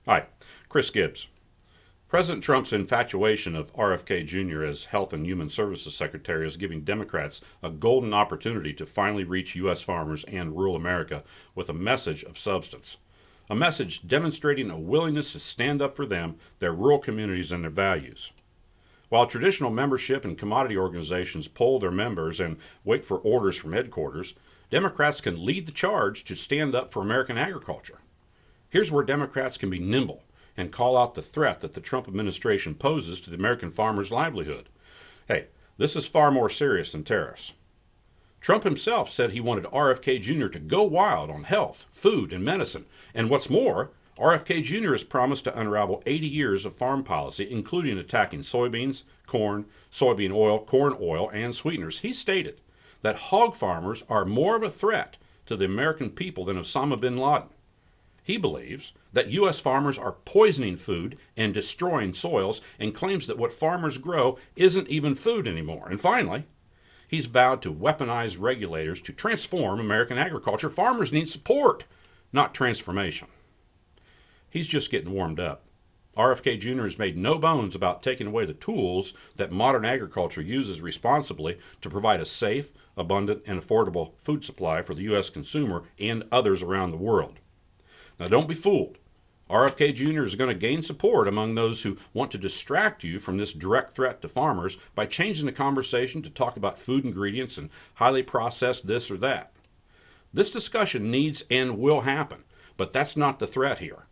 Hi, Chris Gibbs. President Trump's infatuation of RFK Jr. as Health and Human Services Secretary is giving Democrats a golden opportunity to finally reach U.S. farmers and rural America with a message of substance. A message demonstrating a willingness to stand up for them, their rural communities, and their values. While traditional membership and commodity organizations poll their members and wait for orders from headquarters, Democrats can lead the charge to stand up for American agriculture. Here's where Democrats can be nimble and call out the threat that the Trump administration poses to the American farmer's livelihood. Hey, this is far more serious than tariffs. Trump himself said he wanted RFK Jr. to go wild on health, food, and medicine. And what's more, RFK Jr. has promised to unravel 80 years of farm policy, including attacking soybeans, corn, soybean oil, corn oil, and sweeteners. He stated that hog farmers are more of a threat to the American people than Osama bin Laden. He believes that U.S. farmers are poisoning food and destroying soils, and claims that what farmers grow isn't even food anymore. And finally, he's vowed to weaponize regulators to transform American agriculture. Farmers need support, not transformation. He's just getting warmed up. RFK Jr. has made no bones about taking away the tools that modern agriculture uses responsibly to provide a safe, abundant, and affordable food supply for the U.S. consumer and others around the world. Now, don't be fooled. RFK Jr. is going to gain support among those who want to distract you from this direct threat to farmers by changing the conversation to talk about food ingredients and highly processed this or that. This discussion needs and will happen, but that's not the threat here.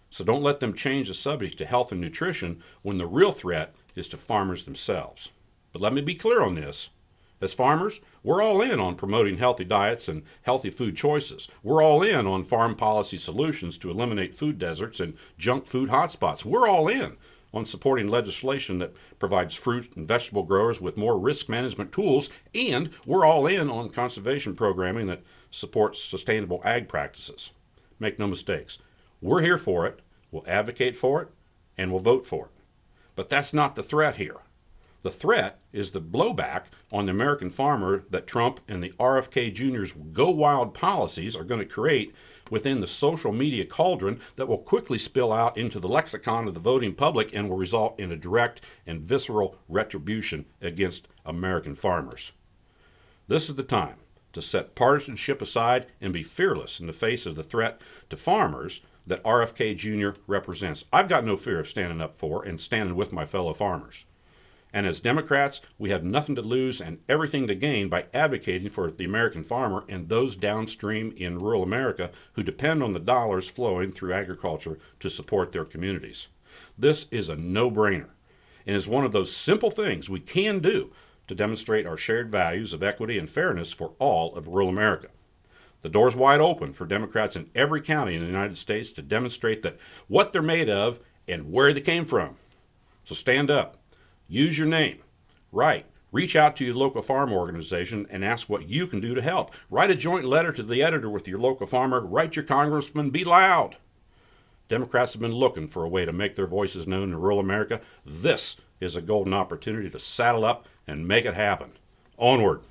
So don't let them change the subject to health and nutrition when the real threat is to farmers themselves. But let me be clear on this. As farmers, we're all in on promoting healthy diets and healthy food choices. We're all in on farm policy solutions to eliminate food deserts and junk food hotspots. We're all in on supporting legislation that provides fruit and vegetable growers with more risk management tools. And we're all in on conservation programming that supports sustainable ag practices. Make no mistakes. We're here for it, we'll advocate for it, and we'll vote for it. But that's not the threat here. The threat is the blowback on the American farmer that Trump and the RFK Jr.'s go wild policies are going to create within the social media cauldron that will quickly spill out into the lexicon of the voting public and will result in a direct and visceral retribution against American farmers. This is the time to set partisanship aside and be fearless in the face of the threat to farmers that RFK Jr. represents. I've got no fear of standing up for and standing with my fellow farmers. And as Democrats, we have nothing to lose and everything to gain by advocating for the American farmer and those downstream in rural America who depend on the dollars flowing through agriculture to support their communities. This is a no-brainer and is one of those simple things we can do to demonstrate our shared values of equity and fairness for all of rural America. The door's wide open for Democrats in every county in the United States to demonstrate that what they're made of and where they came from. So stand up. Use your name. Write. Reach out to your local farm organization and ask what you can do to help. Write a joint letter to the editor with your local farmer. Write your congressman. Be loud. Democrats have been looking for a way to make their voices known in rural America. This is a golden opportunity to saddle up and make it happen. Onward.